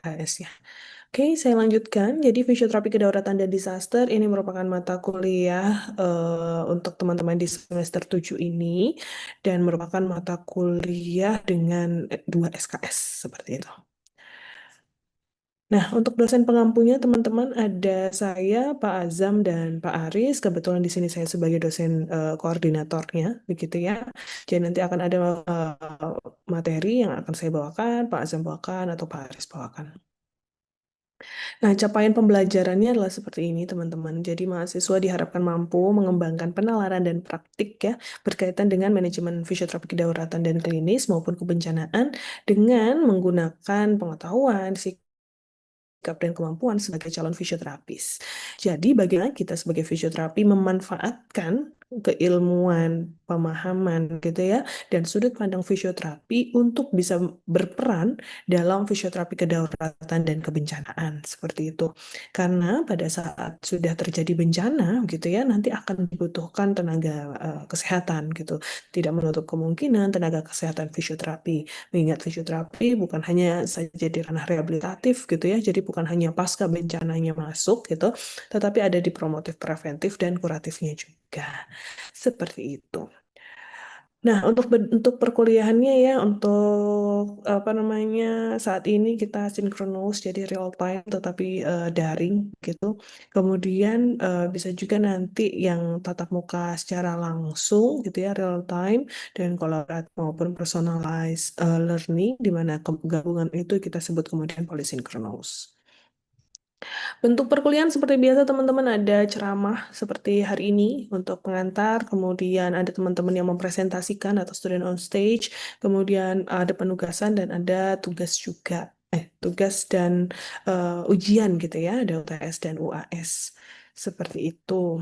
JHS-nya. Oke, saya lanjutkan. Jadi fisioterapi kedaruratan dan disaster ini merupakan mata kuliah untuk teman-teman di semester 7 ini dan merupakan mata kuliah dengan 2 SKS seperti itu. Nah, untuk dosen pengampunya teman-teman ada saya, Pak Azam dan Pak Aris. Kebetulan di sini saya sebagai dosen koordinatornya, begitu ya. Jadi nanti akan ada materi yang akan saya bawakan, Pak Azam bawakan atau Pak Aris bawakan. Nah, capaian pembelajarannya adalah seperti ini, teman-teman. Jadi, mahasiswa diharapkan mampu mengembangkan penalaran dan praktik ya berkaitan dengan manajemen fisioterapi kedaruratan dan klinis maupun kebencanaan dengan menggunakan pengetahuan, sikap dan kemampuan sebagai calon fisioterapis. Jadi, bagaimana kita sebagai fisioterapi memanfaatkan keilmuan, pemahaman gitu ya, dan sudut pandang fisioterapi untuk bisa berperan dalam fisioterapi kedaruratan dan kebencanaan seperti itu. Karena pada saat sudah terjadi bencana gitu ya, nanti akan dibutuhkan tenaga kesehatan gitu. Tidak menutup kemungkinan tenaga kesehatan fisioterapi. Mengingat fisioterapi bukan hanya saja di ranah rehabilitatif gitu ya, jadi bukan hanya pasca bencananya masuk gitu, tetapi ada di promotif preventif dan kuratifnya juga. Seperti itu. Nah, untuk perkuliahannya ya, untuk apa namanya, saat ini kita sinkronus jadi real time tetapi daring gitu. Kemudian bisa juga nanti yang tatap muka secara langsung gitu ya, real time dan kolaboratif maupun personalized learning di mana gabungan itu kita sebut kemudian polisynchrονous. Bentuk perkuliahan seperti biasa teman-teman ada ceramah seperti hari ini untuk pengantar, kemudian ada teman-teman yang mempresentasikan atau student on stage, kemudian ada penugasan dan ada tugas juga. Tugas dan ujian gitu ya, ada UTS dan UAS. Seperti itu.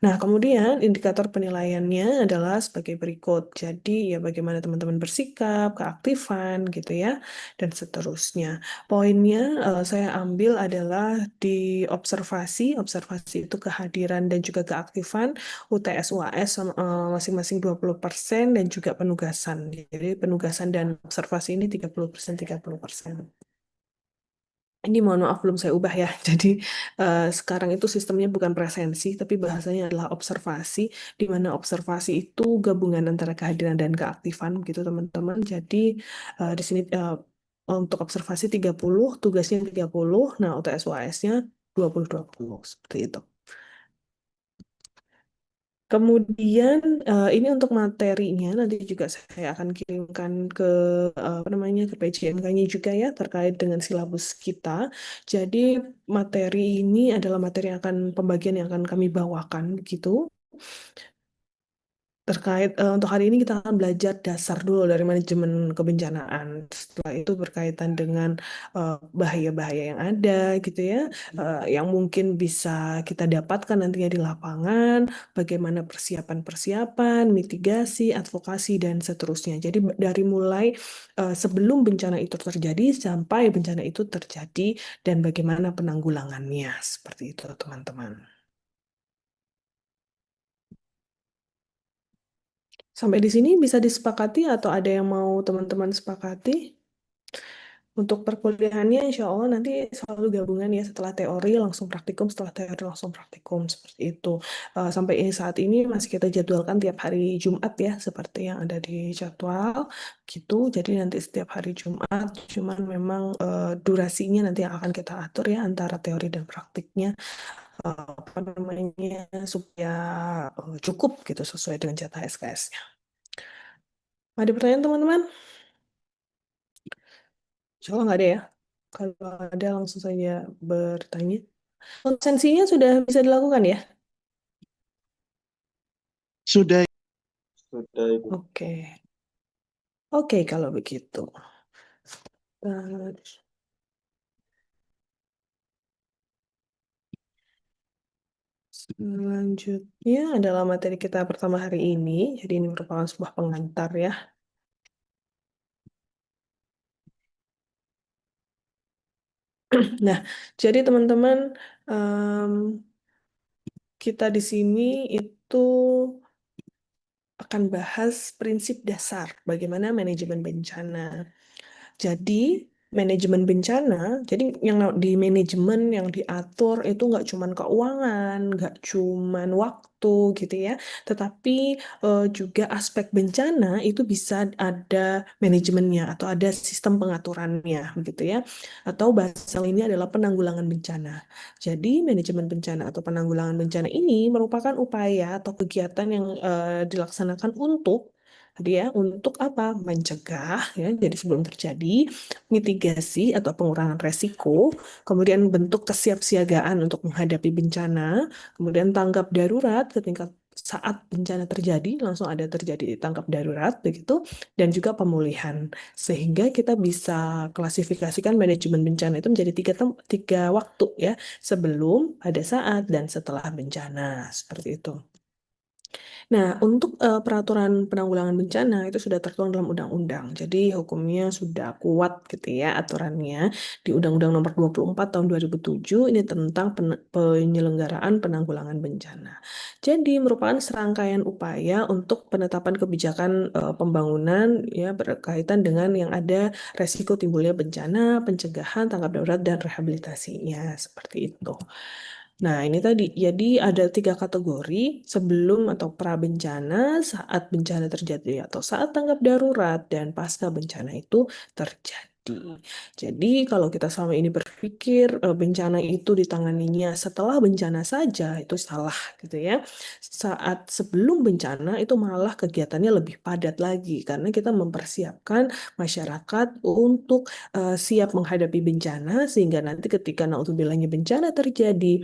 Nah, kemudian indikator penilaiannya adalah sebagai berikut. Jadi, ya bagaimana teman-teman bersikap, keaktifan gitu ya, dan seterusnya. Poinnya saya ambil adalah di observasi. Observasi itu kehadiran dan juga keaktifan, UTS, UAS masing-masing 20% dan juga penugasan. Jadi, penugasan dan observasi ini 30%, 30%. Ini mohon maaf belum saya ubah ya. Jadi sekarang itu sistemnya bukan presensi, tapi bahasanya adalah observasi, di mana observasi itu gabungan antara kehadiran dan keaktifan gitu teman-teman. Jadi di sini untuk observasi 30, tugasnya 30, nah UTS UAS-nya 20-20, seperti itu. Kemudian ini untuk materinya nanti juga saya akan kirimkan ke apa namanya ke PJMK-nya juga ya terkait dengan silabus kita. Jadi materi ini adalah materi yang akan pembagian yang akan kami bawakan begitu. Terkait untuk hari ini kita akan belajar dasar dulu dari manajemen kebencanaan. Setelah itu berkaitan dengan bahaya-bahaya yang ada gitu ya, yang mungkin bisa kita dapatkan nantinya di lapangan, bagaimana persiapan-persiapan, mitigasi, advokasi dan seterusnya. Jadi dari mulai sebelum bencana itu terjadi sampai bencana itu terjadi dan bagaimana penanggulangannya. Seperti itu, teman-teman. Sampai di sini bisa disepakati atau ada yang mau teman-teman sepakati? Untuk perkuliahannya insya Allah nanti selalu gabungan ya setelah teori langsung praktikum, setelah teori langsung praktikum seperti itu. Sampai ini saat ini masih kita jadwalkan tiap hari Jumat ya seperti yang ada di jadwal gitu. Jadi nanti setiap hari Jumat, cuman memang durasinya nanti yang akan kita atur ya antara teori dan praktiknya apa namanya supaya cukup gitu sesuai dengan jatah SKS-nya. Ada pertanyaan teman-teman? Insya Allah nggak ada ya. Kalau ada langsung saja bertanya. Konsensinya sudah bisa dilakukan ya? Sudah, Ibu. Oke. Oke kalau begitu. Eh, Selanjutnya adalah materi kita pertama hari ini. Jadi ini merupakan sebuah pengantar ya. Nah, jadi teman-teman, em, kita di sini itu akan bahas prinsip dasar bagaimana manajemen bencana. Jadi, manajemen bencana. Jadi yang di manajemen yang diatur itu nggak cuman keuangan, nggak cuman waktu gitu ya, tetapi juga aspek bencana itu bisa ada manajemennya atau ada sistem pengaturannya begitu ya. Atau bahasa ini adalah penanggulangan bencana. Jadi manajemen bencana atau penanggulangan bencana ini merupakan upaya atau kegiatan yang dilaksanakan untuk dia untuk apa? Mencegah ya. Jadi sebelum terjadi mitigasi atau pengurangan resiko, kemudian bentuk kesiapsiagaan untuk menghadapi bencana, kemudian tanggap darurat ketika saat bencana terjadi langsung ada terjadi tanggap darurat begitu, dan juga pemulihan, sehingga kita bisa klasifikasikan manajemen bencana itu menjadi tiga waktu ya: sebelum, pada saat, dan setelah bencana seperti itu. Nah, untuk peraturan penanggulangan bencana itu sudah tertuang dalam undang-undang. Jadi hukumnya sudah kuat gitu ya aturannya di Undang-Undang Nomor 24 Tahun 2007 ini tentang penyelenggaraan penanggulangan bencana. Jadi merupakan serangkaian upaya untuk penetapan kebijakan pembangunan ya berkaitan dengan yang ada resiko timbulnya bencana, pencegahan, tanggap darurat, dan rehabilitasinya seperti itu. Nah, ini tadi, jadi ada tiga kategori: sebelum atau pra bencana, saat bencana terjadi atau saat tanggap darurat, dan pasca bencana itu terjadi. Jadi, kalau kita selama ini berpikir bencana itu ditanganinya setelah bencana saja, itu salah gitu ya. Saat sebelum bencana itu malah kegiatannya lebih padat lagi, karena kita mempersiapkan masyarakat untuk siap menghadapi bencana, sehingga nanti ketika naudzubillahnya bencana terjadi,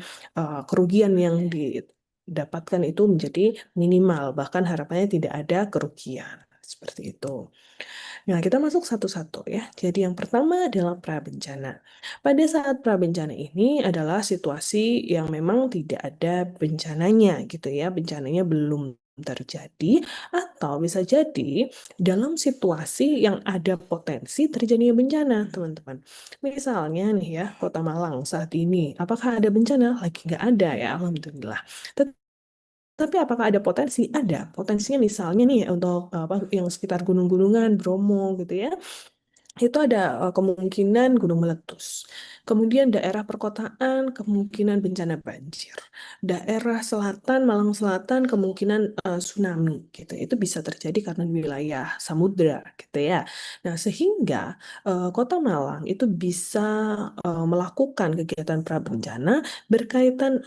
kerugian yang didapatkan itu menjadi minimal, bahkan harapannya tidak ada kerugian. Seperti itu. Nah, kita masuk satu-satu ya. Jadi yang pertama adalah prabencana. Pada saat prabencana ini adalah situasi yang memang tidak ada bencananya gitu ya. Bencananya belum terjadi, atau bisa jadi dalam situasi yang ada potensi terjadinya bencana, teman-teman. Misalnya nih ya, Kota Malang saat ini, apakah ada bencana? Lagi nggak ada ya, Alhamdulillah. Tapi apakah ada potensi? Ada. Potensinya misalnya nih untuk apa yang sekitar gunung-gunungan, Bromo gitu ya, itu ada kemungkinan gunung meletus. Kemudian daerah perkotaan kemungkinan bencana banjir. Daerah selatan, Malang Selatan kemungkinan tsunami gitu. Itu bisa terjadi karena di wilayah samudra gitu ya. Nah, sehingga Kota Malang itu bisa melakukan kegiatan prabencana berkaitan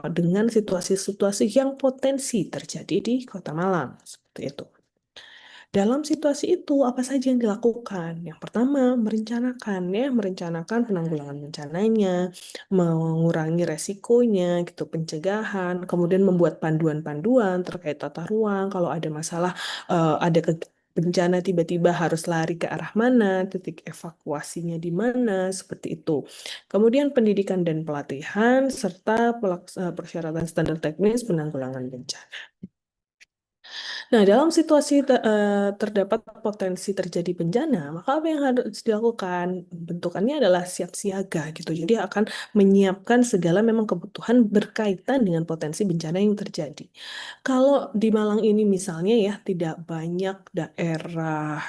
dengan situasi-situasi yang potensi terjadi di Kota Malang seperti itu. Dalam situasi itu, apa saja yang dilakukan? Yang pertama, merencanakan penanggulangan bencananya, mengurangi resikonya, gitu, pencegahan, kemudian membuat panduan-panduan terkait tata ruang. Kalau ada masalah, ada bencana tiba-tiba harus lari ke arah mana, titik evakuasinya di mana, seperti itu. Kemudian pendidikan dan pelatihan, serta persyaratan standar teknis penanggulangan bencana. Nah, dalam situasi terdapat potensi terjadi bencana, maka apa yang harus dilakukan? Bentukannya adalah siap siaga gitu. Jadi akan menyiapkan segala memang kebutuhan berkaitan dengan potensi bencana yang terjadi. Kalau di Malang ini misalnya ya, tidak banyak daerah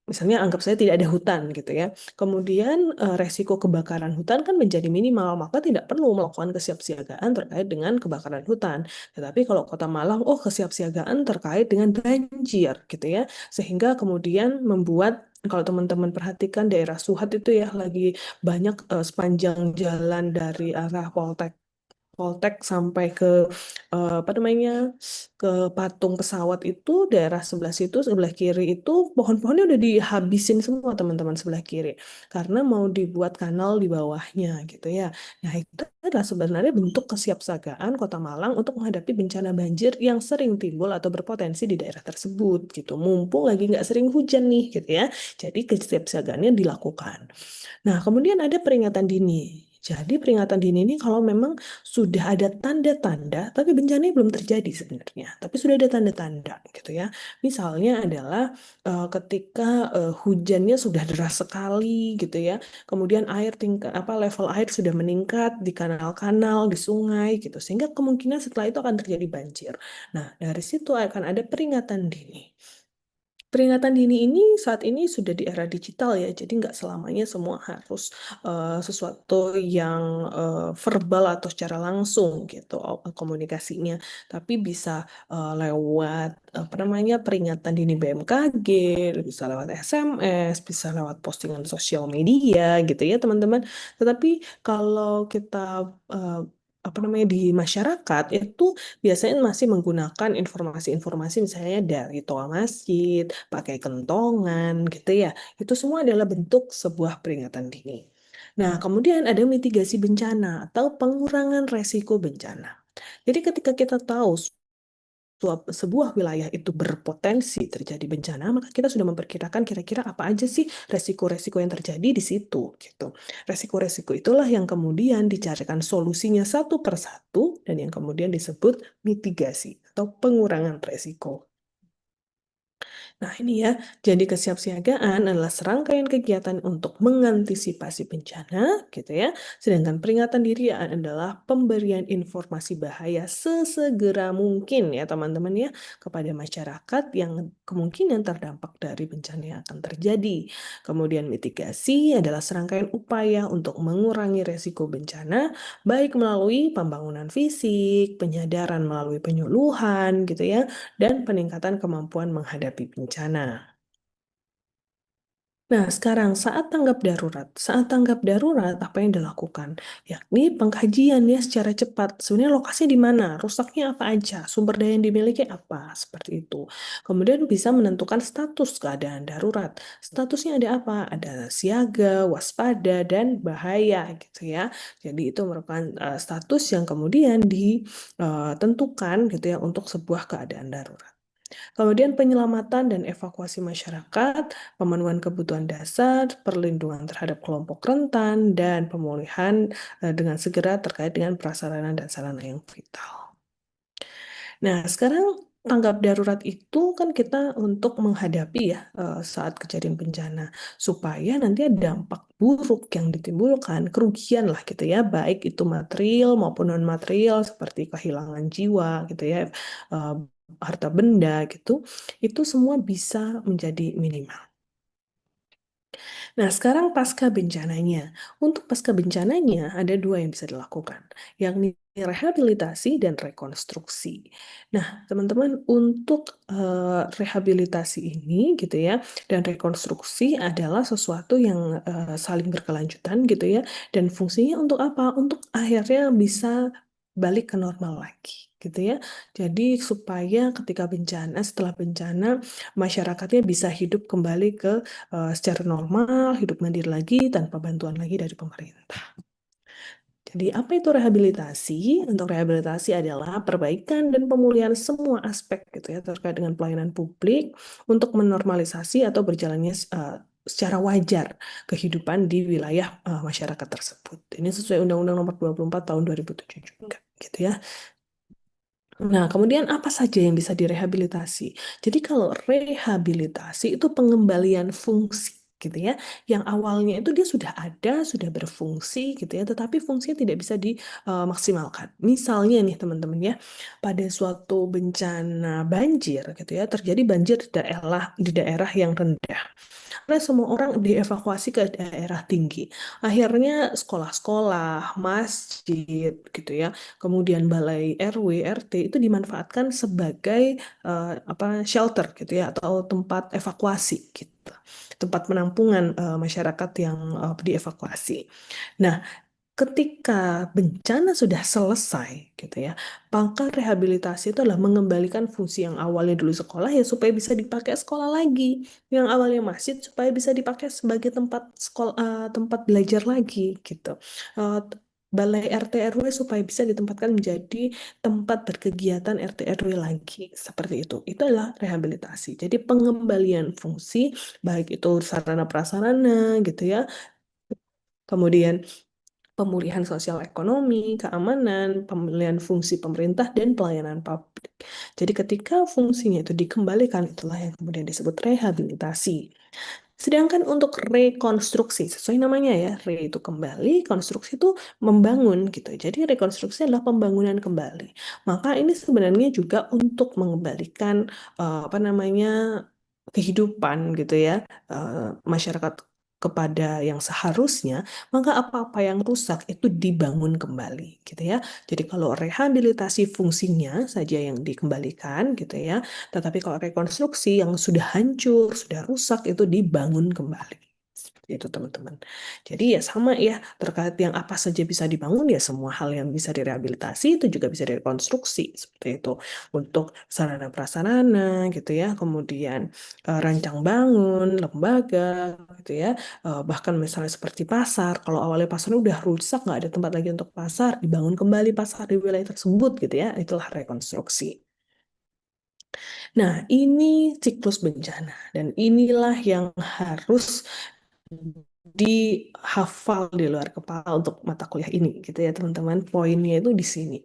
misalnya anggap saya tidak ada hutan gitu ya. Kemudian resiko kebakaran hutan kan menjadi minimal, maka tidak perlu melakukan kesiapsiagaan terkait dengan kebakaran hutan. Tetapi kalau Kota Malang, oh kesiapsiagaan terkait dengan banjir gitu ya. Sehingga kemudian membuat kalau teman-teman perhatikan daerah Suhat itu ya lagi banyak sepanjang jalan dari arah Poltek sampai ke apa namanya, ke patung pesawat itu, daerah sebelah situ, sebelah kiri itu pohon-pohonnya udah dihabisin semua teman-teman sebelah kiri karena mau dibuat kanal di bawahnya gitu ya. Nah, itu adalah sebenarnya bentuk kesiapsiagaan Kota Malang untuk menghadapi bencana banjir yang sering timbul atau berpotensi di daerah tersebut gitu. Mumpung lagi nggak sering hujan nih gitu ya. Jadi kesiapsiagaannya dilakukan. Nah, kemudian ada peringatan dini. Jadi peringatan dini ini kalau memang sudah ada tanda-tanda, tapi bencananya belum terjadi sebenarnya, tapi sudah ada tanda-tanda gitu ya. Misalnya adalah ketika hujannya sudah deras sekali gitu ya, kemudian air tingkat apa level air sudah meningkat di kanal-kanal, di sungai gitu, sehingga kemungkinan setelah itu akan terjadi banjir. Nah, dari situ akan ada peringatan dini. Peringatan dini ini saat ini sudah di era digital ya, jadi nggak selamanya semua harus sesuatu yang verbal atau secara langsung gitu komunikasinya, tapi bisa lewat apa namanya peringatan dini BMKG, bisa lewat SMS, bisa lewat postingan sosial media gitu ya teman-teman. Tetapi kalau kita eh, apa namanya di masyarakat itu biasanya masih menggunakan informasi-informasi misalnya dari toa masjid, pakai kentongan gitu ya. Itu semua adalah bentuk sebuah peringatan dini. Nah, kemudian ada mitigasi bencana atau pengurangan resiko bencana. Jadi ketika kita tahu sebuah wilayah itu berpotensi terjadi bencana, maka kita sudah memperkirakan kira-kira apa aja sih resiko-resiko yang terjadi di situ gitu. Resiko-resiko itulah yang kemudian dicarikan solusinya satu per satu dan yang kemudian disebut mitigasi atau pengurangan resiko. Nah, ini ya, jadi kesiapsiagaan adalah serangkaian kegiatan untuk mengantisipasi bencana, gitu ya. Sedangkan peringatan diri adalah pemberian informasi bahaya sesegera mungkin ya, teman-teman ya, kepada masyarakat yang kemungkinan terdampak dari bencana yang akan terjadi. Kemudian mitigasi adalah serangkaian upaya untuk mengurangi resiko bencana, baik melalui pembangunan fisik, penyadaran melalui penyuluhan, gitu ya, dan peningkatan kemampuan menghadapi bencana. Nah, sekarang saat tanggap darurat. Saat tanggap darurat, apa yang dilakukan? Yakni pengkajian ya secara cepat. Sebenarnya lokasinya di mana? Rusaknya apa aja? Sumber daya yang dimiliki apa? Seperti itu. Kemudian bisa menentukan status keadaan darurat. Statusnya ada apa? Ada siaga, waspada, dan bahaya gitu ya. Jadi itu merupakan status yang kemudian ditentukan gitu ya untuk sebuah keadaan darurat. Kemudian penyelamatan dan evakuasi masyarakat, pemenuhan kebutuhan dasar, perlindungan terhadap kelompok rentan, dan pemulihan dengan segera terkait dengan prasarana dan sarana yang vital. Nah, sekarang tanggap darurat itu kan kita untuk menghadapi ya saat kejadian bencana supaya nanti ada dampak buruk yang ditimbulkan, kerugian lah gitu ya, baik itu material maupun non material seperti kehilangan jiwa gitu ya, eh, harta benda gitu, itu semua bisa menjadi minimal. Nah, sekarang pasca bencananya. Untuk pasca bencananya ada dua yang bisa dilakukan, yakni rehabilitasi dan rekonstruksi. Nah, teman-teman, untuk rehabilitasi ini gitu ya, dan rekonstruksi adalah sesuatu yang saling berkelanjutan gitu ya, dan fungsinya untuk apa? Untuk akhirnya bisa balik ke normal lagi gitu ya. Jadi supaya ketika bencana, setelah bencana, masyarakatnya bisa hidup kembali ke secara normal, hidup mandiri lagi tanpa bantuan lagi dari pemerintah. Jadi apa itu rehabilitasi? Untuk rehabilitasi adalah perbaikan dan pemulihan semua aspek gitu ya terkait dengan pelayanan publik untuk menormalisasi atau berjalannya secara wajar kehidupan di wilayah masyarakat tersebut. Ini sesuai Undang-Undang Nomor 24 Tahun 2007 juga gitu ya. Nah, kemudian apa saja yang bisa direhabilitasi? Jadi kalau rehabilitasi itu pengembalian fungsi gitu ya. Yang awalnya itu dia sudah ada, sudah berfungsi gitu ya, tetapi fungsinya tidak bisa dimaksimalkan. Misalnya nih teman-teman ya, pada suatu bencana banjir gitu ya, terjadi banjir di daerah yang rendah. Karena semua orang dievakuasi ke daerah tinggi. Akhirnya sekolah-sekolah, masjid gitu ya, kemudian balai RW, RT itu dimanfaatkan sebagai apa shelter gitu ya atau tempat evakuasi gitu. Tempat penampungan masyarakat yang dievakuasi. Nah, ketika bencana sudah selesai gitu ya, maka rehabilitasi itu adalah mengembalikan fungsi yang awalnya dulu sekolah ya supaya bisa dipakai sekolah lagi, yang awalnya masjid supaya bisa dipakai sebagai tempat sekolah, tempat belajar lagi gitu. Eh, Balai RT RW supaya bisa ditempatkan menjadi tempat berkegiatan RT RW lagi seperti itu. Itu adalah rehabilitasi. Jadi pengembalian fungsi baik itu sarana prasarana gitu ya. Kemudian pemulihan sosial ekonomi, keamanan, pemulihan fungsi pemerintah, dan pelayanan publik. Jadi ketika fungsinya itu dikembalikan, itulah yang kemudian disebut rehabilitasi. Sedangkan untuk rekonstruksi, sesuai namanya ya, re itu kembali, konstruksi itu membangun gitu. Jadi rekonstruksi adalah pembangunan kembali. Maka ini sebenarnya juga untuk mengembalikan apa namanya kehidupan gitu ya, masyarakat kepada yang seharusnya, maka apa-apa yang rusak itu dibangun kembali gitu ya. Jadi kalau rehabilitasi fungsinya saja yang dikembalikan gitu ya, tetapi kalau rekonstruksi yang sudah hancur, sudah rusak itu dibangun kembali. Seperti itu teman-teman. Jadi ya sama ya, terkait yang apa saja bisa dibangun ya semua hal yang bisa direhabilitasi itu juga bisa direkonstruksi seperti itu. Untuk sarana prasarana gitu ya, kemudian rancang bangun, lembaga, gitu ya. Bahkan misalnya seperti pasar, kalau awalnya pasarnya udah rusak, nggak ada tempat lagi untuk pasar, dibangun kembali pasar di wilayah tersebut, gitu ya. Itulah rekonstruksi. Nah, ini siklus bencana, dan inilah yang harus dihafal di luar kepala untuk mata kuliah ini, gitu ya teman-teman. Poinnya itu di sini.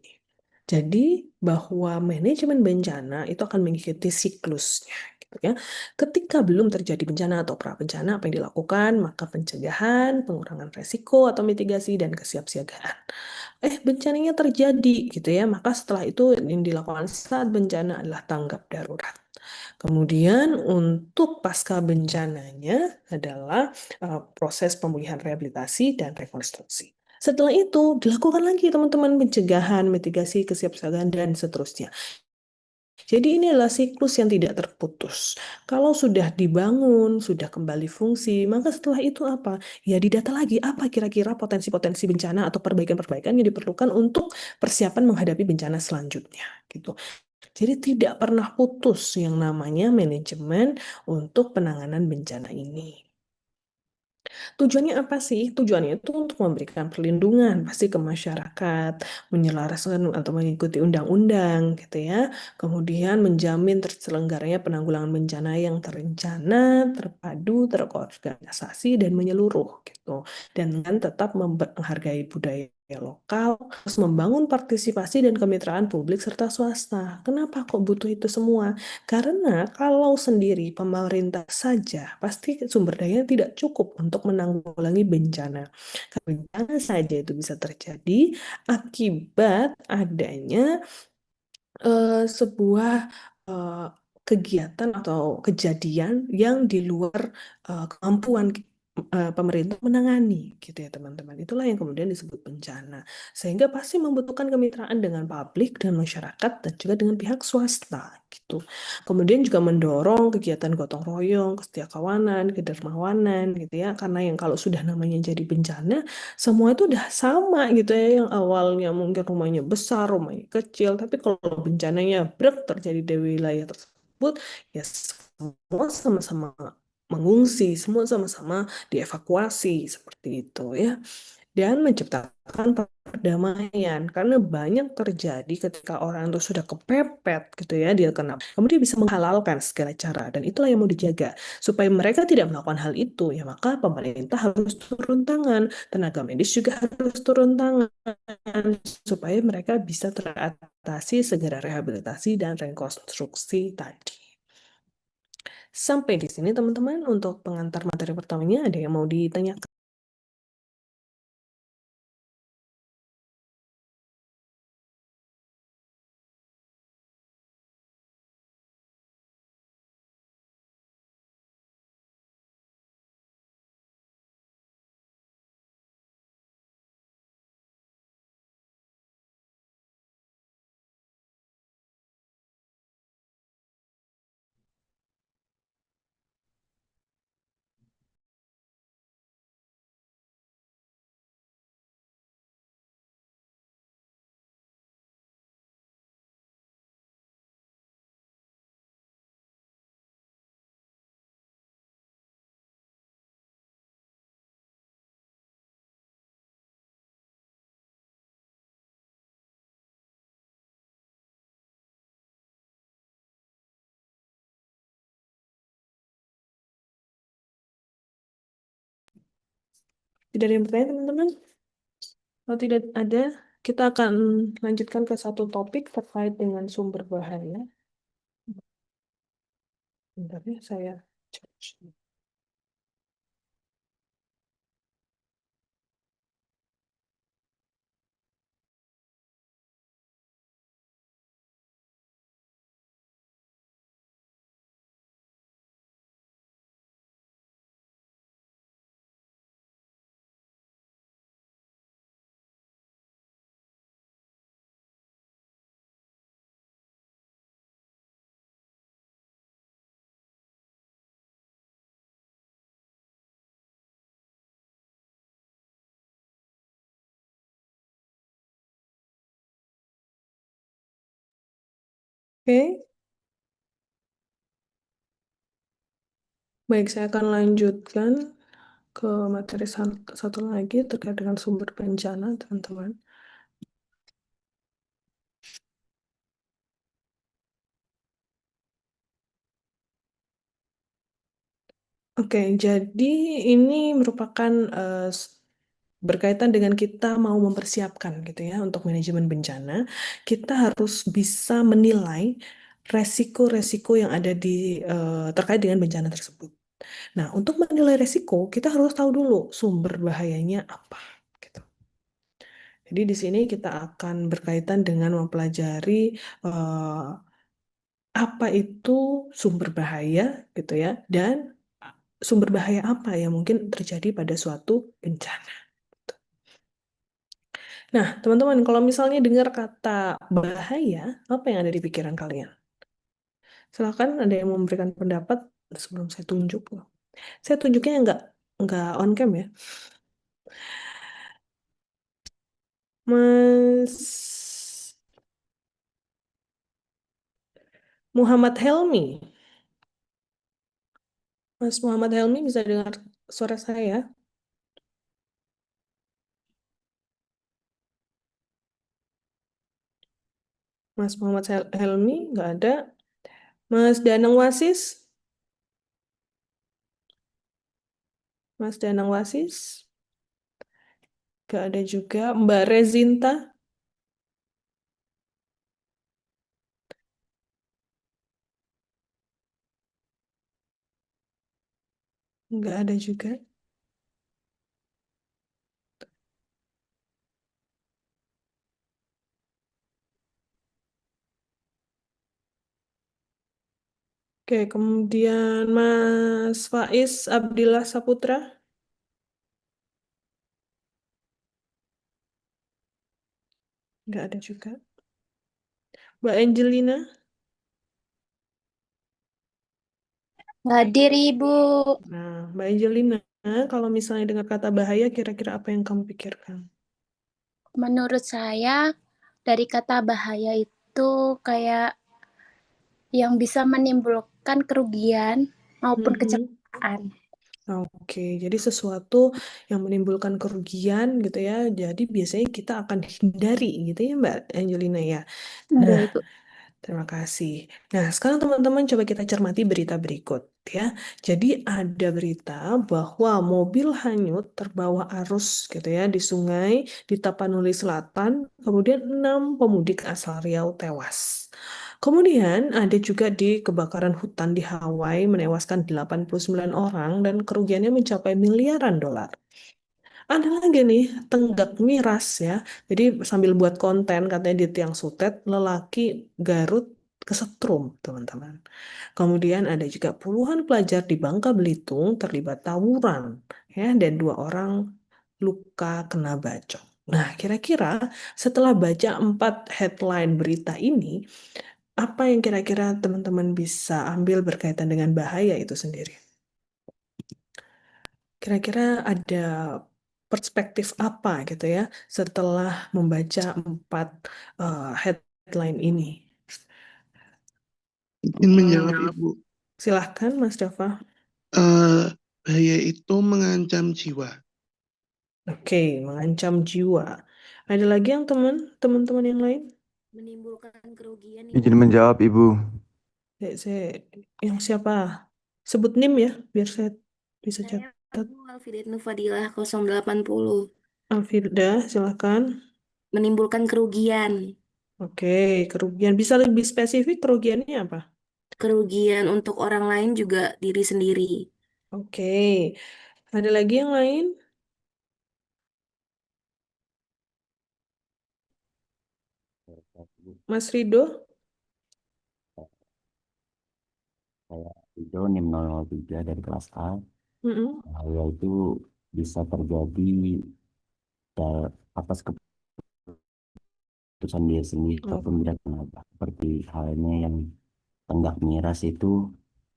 Jadi bahwa manajemen bencana itu akan mengikuti siklusnya, gitu ya. Ketika belum terjadi bencana atau pra bencana, apa yang dilakukan? Maka pencegahan, pengurangan resiko atau mitigasi dan kesiapsiagaan. Bencananya terjadi, gitu ya. Maka setelah itu yang dilakukan saat bencana adalah tanggap darurat. Kemudian untuk pasca bencananya adalah proses pemulihan rehabilitasi dan rekonstruksi. Setelah itu dilakukan lagi teman-teman pencegahan, mitigasi, kesiapsiagaan dan seterusnya. Jadi ini adalah siklus yang tidak terputus. Kalau sudah dibangun, sudah kembali fungsi, maka setelah itu apa? Ya didata lagi apa kira-kira potensi-potensi bencana atau perbaikan-perbaikan yang diperlukan untuk persiapan menghadapi bencana selanjutnya gitu. Jadi tidak pernah putus yang namanya manajemen untuk penanganan bencana ini. Tujuannya apa sih? Tujuannya itu untuk memberikan perlindungan pasti ke masyarakat, menyelaraskan atau mengikuti undang-undang gitu ya. Kemudian menjamin terselenggaranya penanggulangan bencana yang terencana, terpadu, terorganisasi dan menyeluruh gitu. Dan dengan tetap menghargai budaya lokal, terus membangun partisipasi dan kemitraan publik serta swasta. Kenapa kok butuh itu semua? Karena kalau sendiri pemerintah saja pasti sumber daya tidak cukup untuk menanggulangi bencana. Karena bencana saja itu bisa terjadi akibat adanya sebuah eh, kegiatan atau kejadian yang di luar kemampuan pemerintah menangani, gitu ya teman-teman. Itulah yang kemudian disebut bencana. Sehingga pasti membutuhkan kemitraan dengan publik dan masyarakat dan juga dengan pihak swasta, gitu. Kemudian juga mendorong kegiatan gotong royong, kesetiakawanan, kedermawanan, gitu ya. Karena yang kalau sudah namanya jadi bencana, semua itu udah sama gitu ya, yang awalnya mungkin rumahnya besar, rumahnya kecil, tapi kalau bencananya brek terjadi di wilayah tersebut, ya semua sama-sama mengungsi, semua sama-sama dievakuasi seperti itu ya, dan menciptakan perdamaian karena banyak terjadi ketika orang itu sudah kepepet gitu ya, dia kena, kemudian bisa menghalalkan segala cara, dan itulah yang mau dijaga supaya mereka tidak melakukan hal itu ya, maka pemerintah harus turun tangan, tenaga medis juga harus turun tangan supaya mereka bisa teratasi segera rehabilitasi dan rekonstruksi tadi. Sampai di sini teman-teman untuk pengantar materi pertamanya, ada yang mau ditanyakan? Tidak ada yang bertanya teman-teman? Kalau tidak ada, kita akan lanjutkan ke satu topik terkait dengan sumber bahaya. Bentar ya, saya cek. Oke, baik saya akan lanjutkan ke materi satu lagi terkait dengan sumber bencana, teman-teman. Oke, jadi ini merupakan berkaitan dengan kita mau mempersiapkan gitu ya untuk manajemen bencana, kita harus bisa menilai resiko-resiko yang ada terkait dengan bencana tersebut. Nah, untuk menilai resiko, kita harus tahu dulu sumber bahayanya apa gitu. Jadi di sini kita akan berkaitan dengan mempelajari eh, apa itu sumber bahaya gitu ya, dan sumber bahaya apa yang mungkin terjadi pada suatu bencana. Nah, teman-teman, kalau misalnya dengar kata bahaya, apa yang ada di pikiran kalian? Silakan ada yang memberikan pendapat sebelum saya tunjuk. Saya tunjuknya nggak on cam ya. Mas Muhammad Helmi. Mas Muhammad Helmi bisa dengar suara saya? Mas Muhammad Helmi nggak ada. Mas Danang Wasis, Mas Danang Wasis nggak ada juga. Mbak Rezinta nggak ada juga. Oke, kemudian Mas Faiz Abdillah Saputra nggak ada juga. Mbak Angelina, Hadir Ibu. nah Mbak Angelina, kalau misalnya dengar kata bahaya, kira-kira apa yang kamu pikirkan? Menurut saya dari kata bahaya itu kayak yang bisa menimbulkan kerugian maupun Mhm. kecelakaan. Oke, jadi sesuatu yang menimbulkan kerugian gitu ya. Jadi biasanya kita akan hindari gitu ya Mbak Angelina ya. Ya, Nah, Ibu. terima kasih. Nah, sekarang teman-teman coba kita cermati berita berikut ya. Jadi ada berita bahwa mobil hanyut terbawa arus gitu ya di sungai di Tapanuli Selatan, kemudian 6 pemudik asal Riau tewas. Kemudian ada juga di kebakaran hutan di Hawaii menewaskan 89 orang dan kerugiannya mencapai miliaran dolar. Ada lagi nih, Tenggak Miras ya. Jadi sambil buat konten katanya di Tiang Sutet, lelaki Garut kesetrum, teman-teman. Kemudian ada juga puluhan pelajar di Bangka Belitung terlibat tawuran ya dan 2 orang luka kena bacok. Nah, kira-kira setelah baca 4 headline berita ini, apa yang kira-kira teman-teman bisa ambil berkaitan dengan bahaya itu sendiri? Kira-kira ada perspektif apa gitu ya setelah membaca 4 headline ini? Ingin menjawab Ibu, Silahkan, Mas Dava. eh, bahaya itu mengancam jiwa. Oke, mengancam jiwa. Ada lagi yang teman-teman yang lain? Menimbulkan kerugian Ibu. Izin menjawab, Ibu. Yang siapa? Sebut NIM ya, biar saya bisa Saya catat. Ibu Alfidet Nufadilah 080. Alfirda, silahkan. Menimbulkan kerugian. Oke, kerugian. Bisa lebih spesifik kerugiannya apa? Kerugian untuk orang lain juga diri sendiri. Oke, ada lagi yang lain? Mas Rido? Saya itu NIM 003 dari kelas A, Mm-mm. yaitu bisa terjadi atas keputusan dia sendiri Oh, ataupun tidak kenapa. Seperti halnya yang tenggak miras itu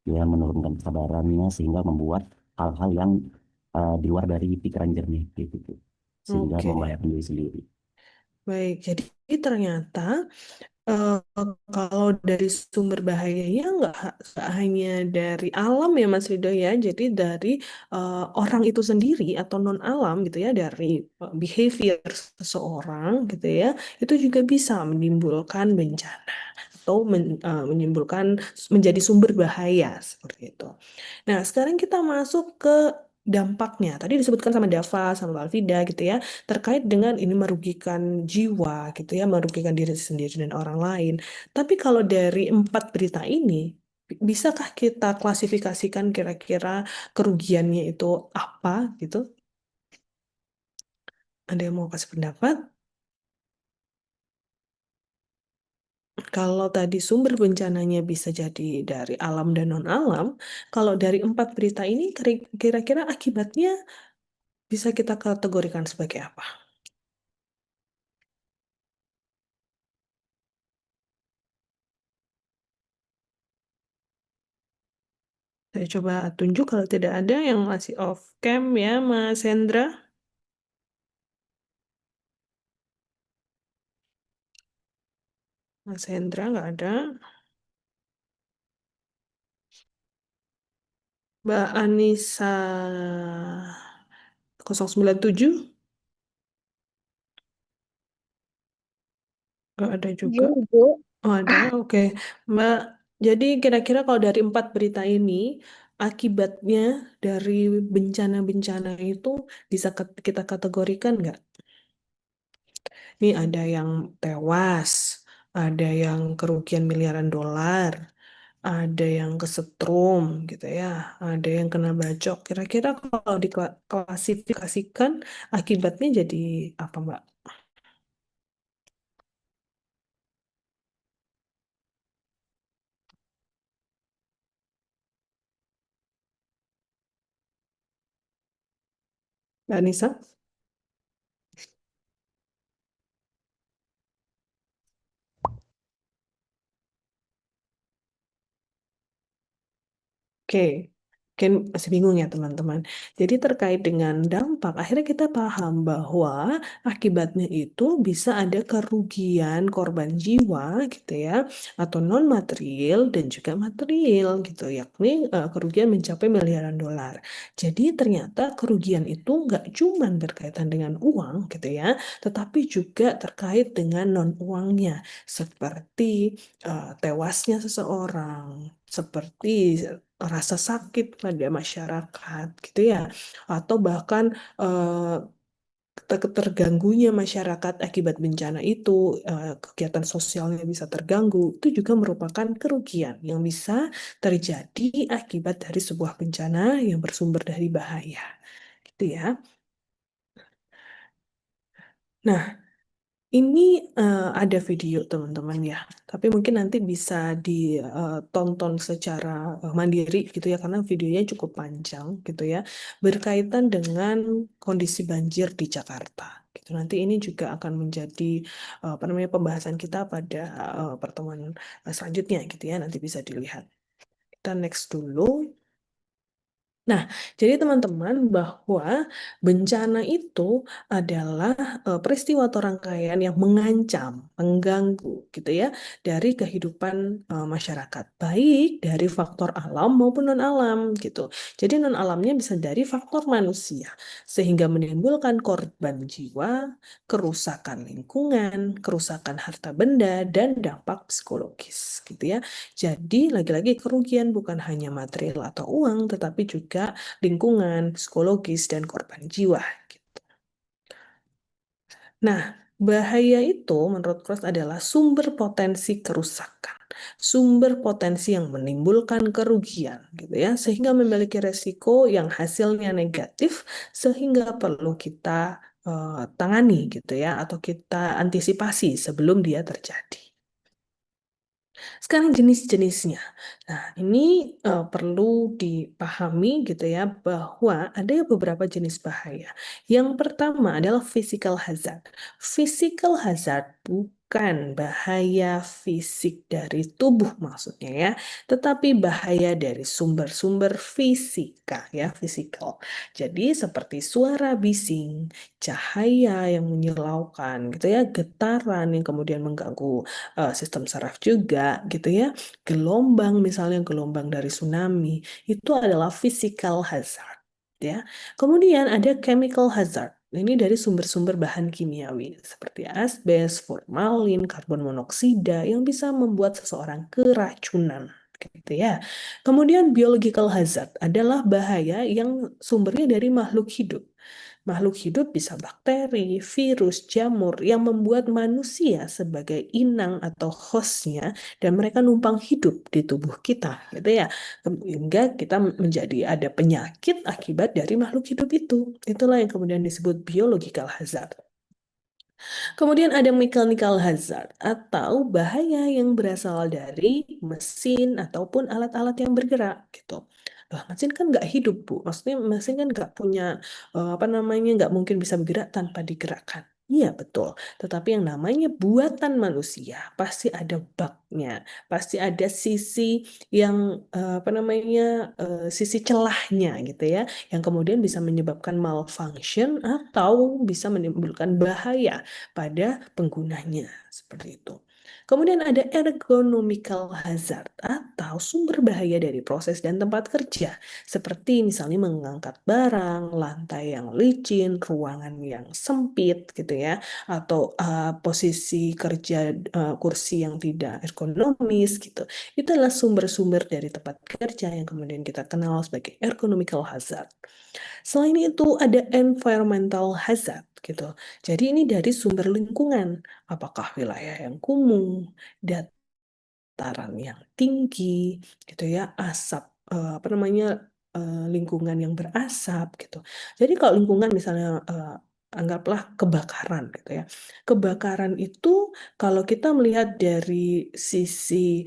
dia menurunkan kesadarannya sehingga membuat hal-hal yang di luar dari pikiran jernih gitu, sehingga oke. membahayakan diri sendiri. Baik, jadi ternyata eh, kalau dari sumber bahayanya nggak hanya dari alam ya Mas Rido ya, jadi dari orang itu sendiri atau non alam gitu ya, dari behavior seseorang gitu ya, itu juga bisa menimbulkan bencana atau menimbulkan menjadi sumber bahaya seperti itu. Nah, sekarang kita masuk ke dampaknya. Tadi disebutkan sama Dava, sama Alvida gitu ya, terkait dengan ini merugikan jiwa gitu ya, merugikan diri sendiri dan orang lain. Tapi kalau dari 4 berita ini, bisakah kita klasifikasikan kira-kira kerugiannya itu apa gitu? Ada yang mau kasih pendapat? Kalau tadi sumber bencananya bisa jadi dari alam dan non-alam, kalau dari 4 berita ini kira-kira akibatnya bisa kita kategorikan sebagai apa? Saya coba tunjuk kalau tidak ada yang masih off cam ya, Mas Hendra. Mas Hendra nggak ada. Mbak Anissa 097 nggak ada juga. Iya, Bu. Oh ada, oke. Mbak, jadi kira-kira kalau dari 4 berita ini, akibatnya dari bencana-bencana itu bisa kita kategorikan nggak? Ini ada yang tewas, ada yang kerugian miliaran dolar, ada yang kesetrum gitu ya, ada yang kena bacok. Kira-kira kalau diklasifikasikan akibatnya jadi apa, Mbak? Mbak Nisa? Oke, mungkin masih bingung ya teman-teman. Jadi terkait dengan dampak, akhirnya kita paham bahwa akibatnya itu bisa ada kerugian korban jiwa gitu ya, atau non material dan juga material gitu, yakni kerugian mencapai miliaran dolar. Jadi ternyata kerugian itu nggak cuma berkaitan dengan uang gitu ya, tetapi juga terkait dengan non uangnya, seperti tewasnya seseorang, seperti rasa sakit pada masyarakat gitu ya, atau bahkan terganggunya masyarakat akibat bencana itu, kegiatan sosialnya bisa terganggu, itu juga merupakan kerugian yang bisa terjadi akibat dari sebuah bencana yang bersumber dari bahaya gitu ya. Nah, ini ada video teman-teman ya, tapi mungkin nanti bisa ditonton secara mandiri gitu ya, karena videonya cukup panjang gitu ya, berkaitan dengan kondisi banjir di Jakarta. Gitu. Nanti ini juga akan menjadi apa namanya pembahasan kita pada pertemuan selanjutnya gitu ya, nanti bisa dilihat. Kita next dulu. Nah, jadi teman-teman bahwa bencana itu adalah peristiwa atau rangkaian yang mengancam, mengganggu gitu ya dari kehidupan masyarakat, baik dari faktor alam maupun non alam gitu. Jadi non alamnya bisa dari faktor manusia sehingga menimbulkan korban jiwa, kerusakan lingkungan, kerusakan harta benda dan dampak psikologis gitu ya. Jadi, lagi-lagi kerugian bukan hanya material atau uang, tetapi juga lingkungan, psikologis, dan korban jiwa. Gitu. Nah, bahaya itu menurut Frost adalah sumber potensi kerusakan, sumber potensi yang menimbulkan kerugian, gitu ya, sehingga memiliki resiko yang hasilnya negatif, sehingga perlu kita tangani, gitu ya, atau kita antisipasi sebelum dia terjadi. Sekarang jenis-jenisnya. Nah, ini perlu dipahami gitu ya bahwa ada beberapa jenis bahaya. Yang pertama adalah physical hazard. Physical hazard bukan bahaya fisik dari tubuh maksudnya ya, tetapi bahaya dari sumber-sumber fisika ya, fisikal. Jadi seperti suara bising, cahaya yang menyilaukan gitu ya, getaran yang kemudian mengganggu sistem saraf juga gitu ya, gelombang misalnya gelombang dari tsunami itu adalah physical hazard ya. Kemudian ada chemical hazard. Ini dari sumber-sumber bahan kimiawi seperti asbes, formalin, karbon monoksida yang bisa membuat seseorang keracunan gitu ya. Kemudian biological hazard adalah bahaya yang sumbernya dari makhluk hidup. Makhluk hidup bisa bakteri, virus, jamur yang membuat manusia sebagai inang atau hostnya dan mereka numpang hidup di tubuh kita gitu ya. Sehingga kita menjadi ada penyakit akibat dari makhluk hidup itu. Itulah yang kemudian disebut biological hazard. Kemudian ada mechanical hazard atau bahaya yang berasal dari mesin ataupun alat-alat yang bergerak gitu. Lah, mesin kan nggak hidup, Bu. Maksudnya mesin kan nggak punya apa namanya, nggak mungkin bisa bergerak tanpa digerakkan. Iya, betul. Tetapi yang namanya buatan manusia pasti ada bugnya, pasti ada sisi yang apa namanya, sisi celahnya gitu ya, yang kemudian bisa menyebabkan malfunction atau bisa menimbulkan bahaya pada penggunanya seperti itu. Kemudian ada ergonomical hazard atau sumber bahaya dari proses dan tempat kerja, seperti misalnya mengangkat barang, lantai yang licin, ruangan yang sempit gitu ya, atau posisi kerja kursi yang tidak ergonomis gitu. Itu adalah sumber-sumber dari tempat kerja yang kemudian kita kenal sebagai ergonomical hazard. Selain itu ada environmental hazard gitu. Jadi ini dari sumber lingkungan, apakah wilayah yang kumuh, dataran yang tinggi, gitu ya, asap apa namanya lingkungan yang berasap gitu. Jadi kalau lingkungan misalnya anggaplah kebakaran gitu ya. Kebakaran itu kalau kita melihat dari sisi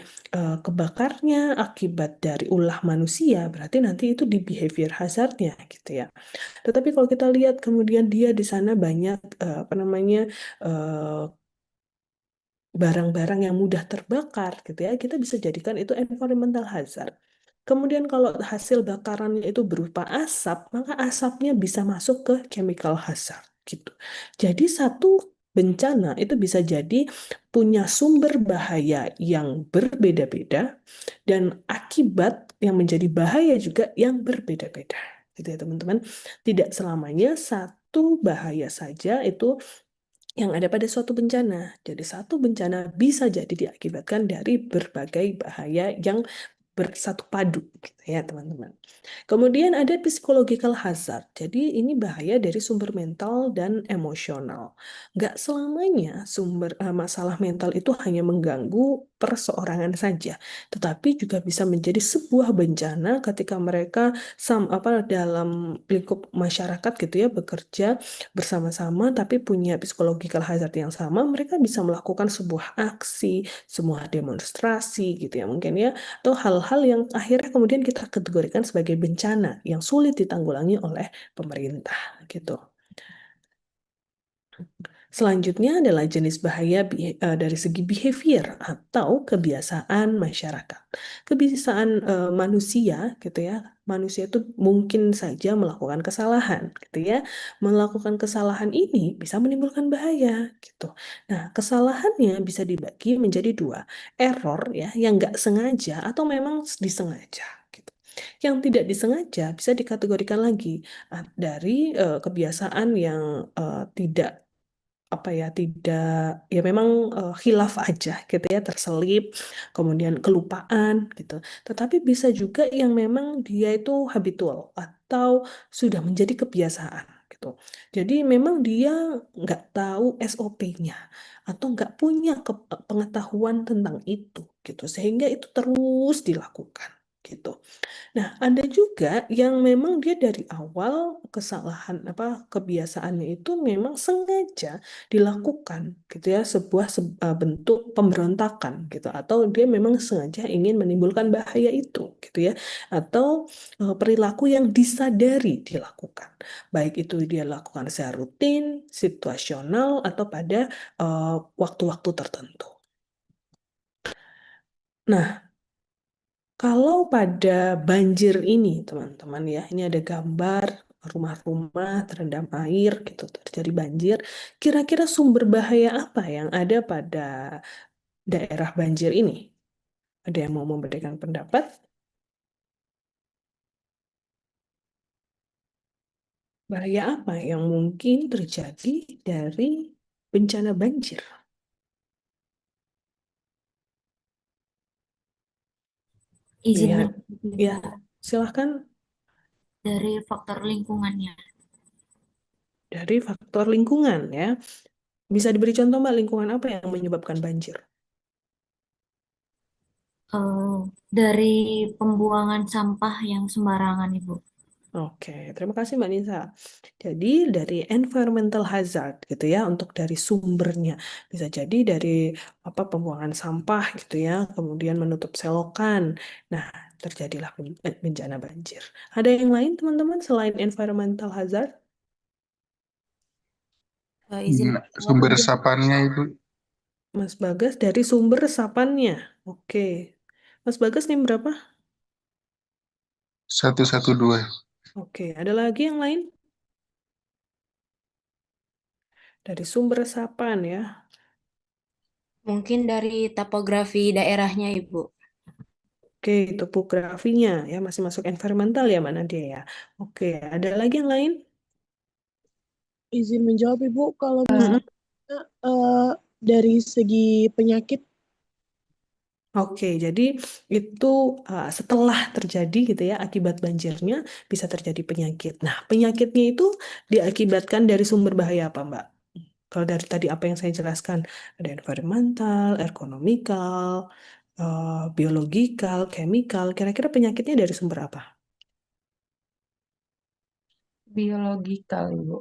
kebakarnya akibat dari ulah manusia, berarti nanti itu di behavior hazardnya gitu ya. Tetapi kalau kita lihat kemudian dia di sana banyak apa namanya eh, barang-barang yang mudah terbakar gitu ya, kita bisa jadikan itu environmental hazard. Kemudian kalau hasil bakarannya itu berupa asap, maka asapnya bisa masuk ke chemical hazard gitu. Jadi satu bencana itu bisa jadi punya sumber bahaya yang berbeda-beda dan akibat yang menjadi bahaya juga yang berbeda-beda. Gitu ya teman-teman. Tidak selamanya satu bahaya saja itu yang ada pada suatu bencana. Jadi satu bencana bisa jadi diakibatkan dari berbagai bahaya yang bersatu padu gitu ya teman-teman. Kemudian ada psychological hazard. Jadi ini bahaya dari sumber mental dan emosional. Nggak selamanya sumber masalah mental itu hanya mengganggu perseorangan saja, tetapi juga bisa menjadi sebuah bencana ketika mereka dalam lingkup masyarakat gitu ya bekerja bersama-sama tapi punya psychological hazard yang sama, mereka bisa melakukan sebuah aksi, sebuah demonstrasi gitu ya mungkin ya, atau hal-hal yang akhirnya kemudian kita kategorikan sebagai bencana yang sulit ditanggulangi oleh pemerintah gitu. Selanjutnya adalah jenis bahaya dari segi behavior atau kebiasaan masyarakat. Kebiasaan manusia gitu ya, manusia itu mungkin saja melakukan kesalahan gitu ya. Melakukan kesalahan ini bisa menimbulkan bahaya gitu. Nah, kesalahannya bisa dibagi menjadi dua, error ya yang nggak sengaja atau memang disengaja gitu. Yang tidak disengaja bisa dikategorikan lagi dari kebiasaan yang tidak apa ya tidak ya memang khilaf aja gitu ya terselip kemudian kelupaan gitu, tetapi bisa juga yang memang dia itu habitual atau sudah menjadi kebiasaan gitu, jadi memang dia nggak tahu SOP-nya atau nggak punya pengetahuan tentang itu gitu sehingga itu terus dilakukan gitu. Nah, ada juga yang memang dia dari awal kesalahan kebiasaannya itu memang sengaja dilakukan gitu ya, sebuah bentuk pemberontakan gitu, atau dia memang sengaja ingin menimbulkan bahaya itu gitu ya, atau perilaku yang disadari dilakukan, baik itu dia lakukan secara rutin, situasional, atau pada waktu-waktu tertentu. Nah, kalau pada banjir ini, teman-teman ya, ini ada gambar rumah-rumah terendam air gitu, terjadi banjir. Kira-kira sumber bahaya apa yang ada pada daerah banjir ini? Ada yang mau memberikan pendapat? Bahaya apa yang mungkin terjadi dari bencana banjir? Izin Lihat, menjawab, ya, Ibu, silahkan. dari faktor lingkungannya. Dari faktor lingkungan ya. Bisa diberi contoh Mbak, lingkungan apa yang menyebabkan banjir? Eh, dari pembuangan sampah yang sembarangan, Ibu. Oke, terima kasih Mbak Nisa. Jadi dari environmental hazard gitu ya, untuk dari sumbernya bisa jadi dari pembuangan sampah gitu ya, kemudian menutup selokan. Nah, terjadilah bencana banjir. Ada yang lain teman-teman selain environmental hazard? Izin menjawab, Sumber Ibu. resapannya itu Mas Bagas dari sumber resapannya. Oke. Mas Bagas nih berapa? 112. Oke, ada lagi yang lain? Dari sumber resapan ya. Mungkin dari topografi daerahnya, Ibu. Oke, topografinya ya masih masuk environmental ya mana dia ya. Oke, ada lagi yang lain? Izin menjawab Ibu, kalau Mm-mm. misalnya dari segi penyakit, Oke, jadi itu setelah terjadi gitu ya, akibat banjirnya bisa terjadi penyakit. Nah, penyakitnya itu diakibatkan dari sumber bahaya apa, Mbak? Kalau dari tadi apa yang saya jelaskan, ada environmental, ergonomikal, biologikal, chemical, kira-kira penyakitnya dari sumber apa? Biologikal, Ibu.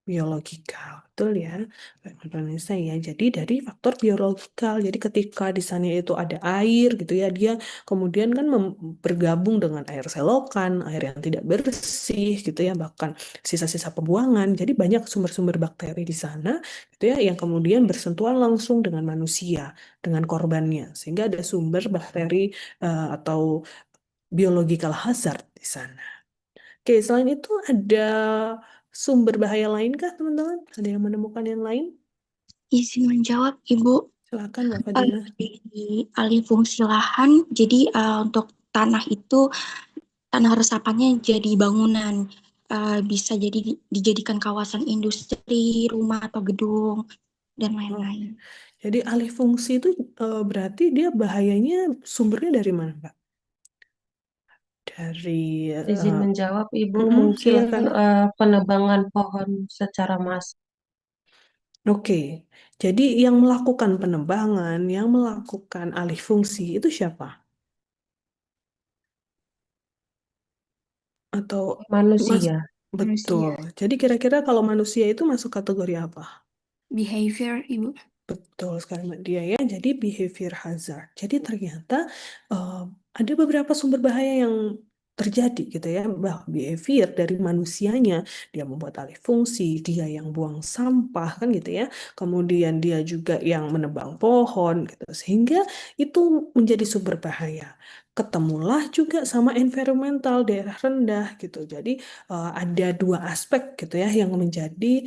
Biologikal, betul ya, Pak Indonesia ya. Jadi dari faktor biologikal. Jadi ketika di sana itu ada air gitu ya, dia kemudian kan bergabung dengan air selokan, air yang tidak bersih gitu ya, bahkan sisa-sisa pembuangan. Jadi banyak sumber-sumber bakteri di sana gitu ya, yang kemudian bersentuhan langsung dengan manusia, dengan korbannya, sehingga ada sumber bakteri atau biological hazard di sana. Oke, selain itu ada sumber bahaya lain kah, teman-teman? Ada yang menemukan yang lain? Izin menjawab, Ibu. Silakan, Mbak Fadila. Di alih fungsi lahan, jadi untuk tanah itu, tanah resapannya jadi bangunan. Bisa jadi dijadikan kawasan industri, rumah atau gedung, dan Oh, lain-lain. jadi alih fungsi itu berarti dia bahayanya sumbernya dari mana, Mbak? Dari Izin menjawab, Ibu, mungkin silakan. penebangan pohon secara massal. Oke, jadi yang melakukan penebangan, yang melakukan alih fungsi itu siapa? Atau mas Manusia. betul. Manusia. Jadi kira-kira kalau manusia itu masuk kategori apa? Behavior, Ibu. Betul sekali Mbak Dia ya. Jadi behavior hazard. Jadi ternyata eh, ada beberapa sumber bahaya yang terjadi gitu ya. Behavior dari manusianya, dia membuat alih fungsi, dia yang buang sampah kan gitu ya. Kemudian dia juga yang menebang pohon gitu. Sehingga itu menjadi sumber bahaya. Ketemulah juga sama environmental daerah rendah gitu. Jadi ada dua aspek gitu ya yang menjadi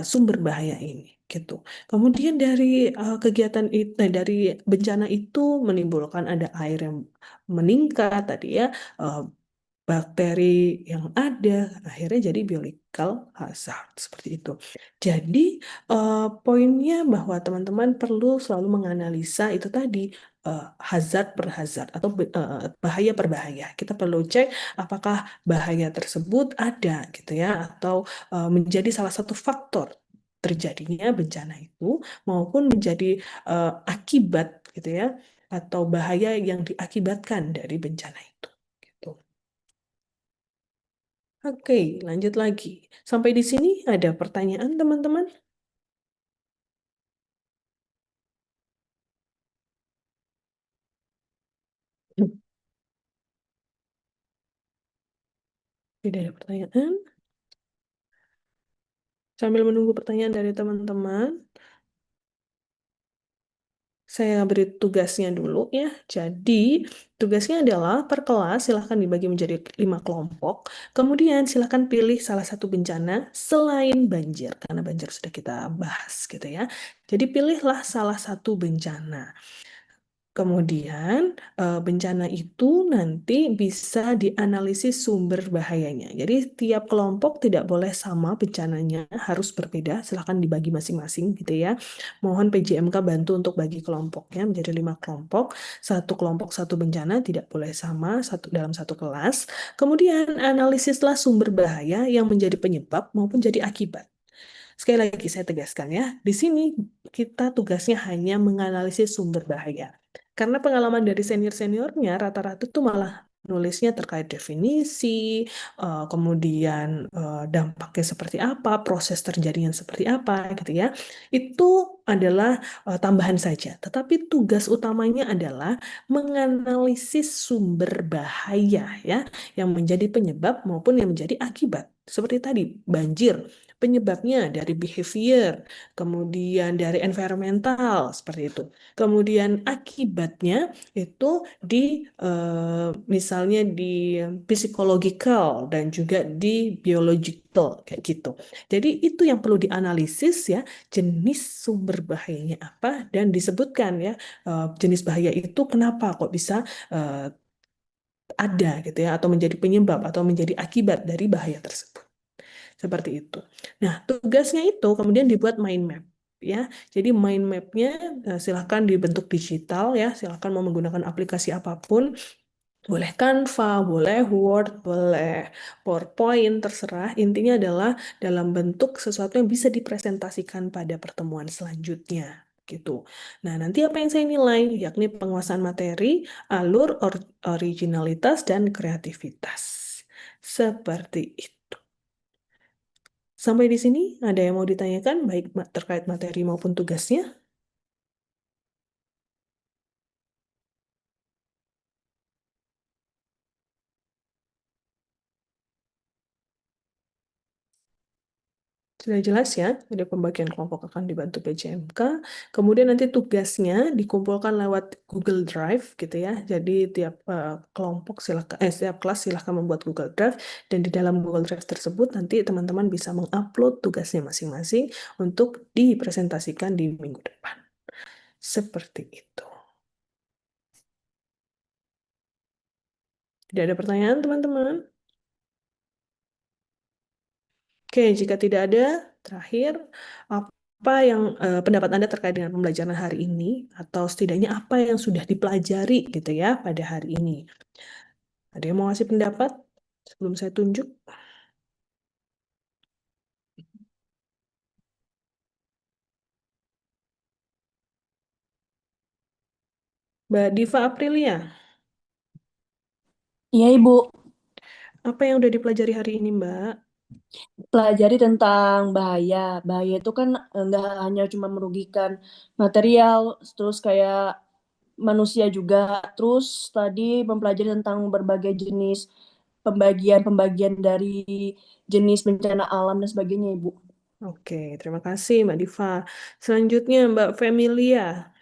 sumber bahaya ini gitu. Kemudian dari kegiatan itu, dari bencana itu menimbulkan ada air yang meningkat tadi ya, eh, bakteri yang ada, akhirnya jadi biological hazard seperti itu. Jadi poinnya bahwa teman-teman perlu selalu menganalisa itu tadi hazard per hazard atau bahaya per bahaya. Kita perlu cek apakah bahaya tersebut ada gitu ya, atau menjadi salah satu faktor terjadinya bencana itu, maupun menjadi akibat gitu ya, atau bahaya yang diakibatkan dari bencana itu. Oke, lanjut lagi. Sampai di sini ada pertanyaan, teman-teman? Tidak ada pertanyaan. Sambil menunggu pertanyaan dari teman-teman, saya beri tugasnya dulu ya. Jadi, tugasnya adalah per kelas silahkan dibagi menjadi 5 kelompok. Kemudian silahkan pilih salah satu bencana selain banjir, karena banjir sudah kita bahas gitu ya. Jadi pilihlah salah satu bencana. Kemudian bencana itu nanti bisa dianalisis sumber bahayanya. Jadi tiap kelompok tidak boleh sama bencananya, harus berbeda. Silahkan dibagi masing-masing gitu ya. Mohon PJMK bantu untuk bagi kelompoknya menjadi 5 kelompok. Satu kelompok satu bencana tidak boleh sama dalam satu kelas. Kemudian analisislah sumber bahaya yang menjadi penyebab maupun jadi akibat. Sekali lagi saya tegaskan ya, di sini kita tugasnya hanya menganalisis sumber bahaya. Karena pengalaman dari senior-seniornya rata-rata tuh malah nulisnya terkait definisi, kemudian dampaknya seperti apa, proses terjadinya seperti apa gitu ya. Itu adalah tambahan saja. Tetapi tugas utamanya adalah menganalisis sumber bahaya ya, yang menjadi penyebab maupun yang menjadi akibat. Seperti tadi, banjir. Penyebabnya dari behavior, kemudian dari environmental, seperti itu. Kemudian akibatnya itu di misalnya di physiological dan juga di biological kayak gitu. Jadi itu yang perlu dianalisis ya, jenis sumber bahayanya apa dan disebutkan ya jenis bahaya itu kenapa kok bisa eh, ada gitu ya atau menjadi penyebab atau menjadi akibat dari bahaya tersebut. Seperti itu. Nah, tugasnya itu kemudian dibuat mind map ya. Jadi mind mapnya silahkan dibentuk digital ya. Silahkan mau menggunakan aplikasi apapun. Boleh Canva, boleh Word, boleh PowerPoint, terserah. Intinya adalah dalam bentuk sesuatu yang bisa dipresentasikan pada pertemuan selanjutnya. Gitu. Nah, nanti apa yang saya nilai? Yakni penguasaan materi, alur, originalitas, dan kreativitas. Seperti itu. Sampai di sini ada yang mau ditanyakan baik terkait materi maupun tugasnya? Sudah jelas ya, ada pembagian kelompok akan dibantu PJMK. Kemudian nanti tugasnya dikumpulkan lewat Google Drive gitu ya. Jadi tiap kelompok silakan, setiap kelas silahkan membuat Google Drive dan di dalam Google Drive tersebut nanti teman-teman bisa mengupload tugasnya masing-masing untuk dipresentasikan di minggu depan. Seperti itu. Tidak ada pertanyaan teman-teman? Oke, jika tidak ada, terakhir, apa yang pendapat Anda terkait dengan pembelajaran hari ini, atau setidaknya apa yang sudah dipelajari gitu ya pada hari ini? Ada yang mau ngasih pendapat sebelum saya tunjuk? Mbak Diva Aprilia, Iya, Ibu. apa yang udah dipelajari hari ini, Mbak? Pelajari tentang bahaya. Bahaya itu kan nggak hanya cuma merugikan material, terus kayak manusia juga. Terus tadi mempelajari tentang berbagai jenis pembagian-pembagian dari jenis bencana alam dan sebagainya, Ibu. Oke, terima kasih Mbak Diva. Selanjutnya Mbak Femilia.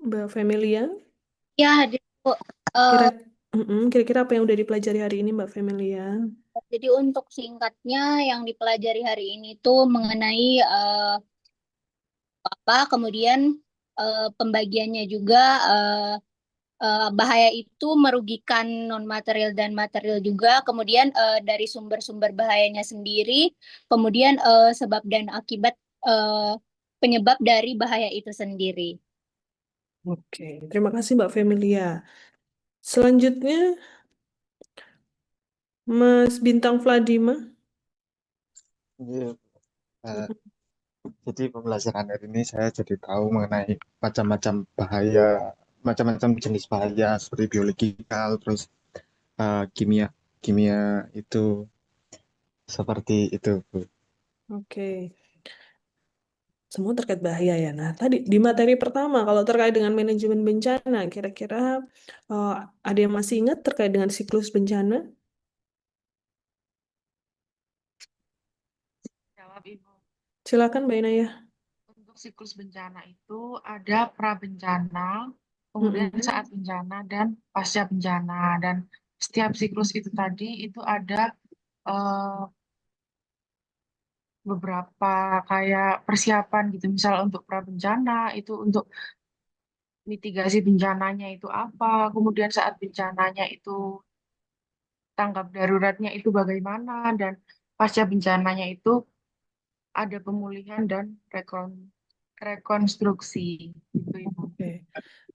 Mbak Femilia, Ya, hadir Bu. kira, Eh, kira-kira apa yang udah dipelajari hari ini Mbak Femilia? jadi untuk singkatnya yang dipelajari hari ini tuh mengenai apa, kemudian pembagiannya juga bahaya itu merugikan non material dan material juga, kemudian dari sumber-sumber bahayanya sendiri, kemudian sebab dan akibat penyebab dari bahaya itu sendiri. Oke, terima kasih Mbak Femilia. Selanjutnya Mas Bintang Vladima. Iya, eh, jadi pembelajaran hari ini saya jadi tahu mengenai macam-macam bahaya, macam-macam jenis bahaya seperti biologikal, terus kimia kimia itu seperti itu, Bu. Oke. Semua terkait bahaya ya. Nah, tadi di materi pertama, kalau terkait dengan manajemen bencana, kira-kira eh, ada yang masih ingat terkait dengan siklus bencana? Jawab Ibu. Silakan, Mbak Inaya. Untuk siklus bencana itu ada pra bencana, kemudian saat bencana dan pasca bencana. Dan setiap siklus itu tadi itu ada eh, beberapa kayak persiapan gitu. Misal untuk pra bencana itu untuk mitigasi bencananya itu apa, kemudian saat bencananya itu tanggap daruratnya itu bagaimana, dan pasca bencananya itu ada pemulihan dan rekonstruksi gitu Ibu. Oke.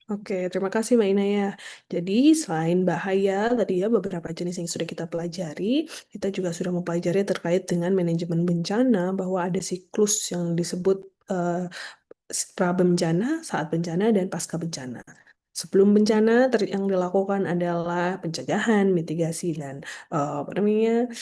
Oke, terima kasih Mbak Inaya. Jadi selain bahaya tadi ya beberapa jenis yang sudah kita pelajari, kita juga sudah mempelajari terkait dengan manajemen bencana bahwa ada siklus yang disebut pra bencana, saat bencana, dan pasca bencana. Sebelum bencana yang dilakukan adalah pencegahan, mitigasi, dan apa namanya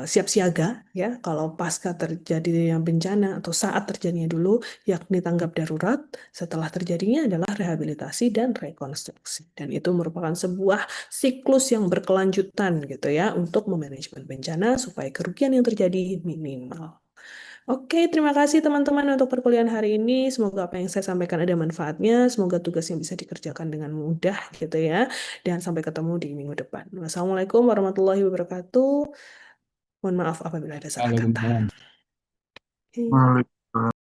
siap siaga ya. Kalau pasca terjadinya bencana atau saat terjadinya dulu, yakni tanggap darurat. Setelah terjadinya adalah rehabilitasi dan rekonstruksi. Dan itu merupakan sebuah siklus yang berkelanjutan gitu ya untuk memanajemen bencana supaya kerugian yang terjadi minimal. Oke, terima kasih teman-teman untuk perkuliahan hari ini. Semoga apa yang saya sampaikan ada manfaatnya. Semoga tugas yang bisa dikerjakan dengan mudah gitu ya. Dan sampai ketemu di minggu depan. Wassalamualaikum warahmatullahi wabarakatuh. Mohon maaf apabila ada salah kata. Waalaikumsalam. Oke.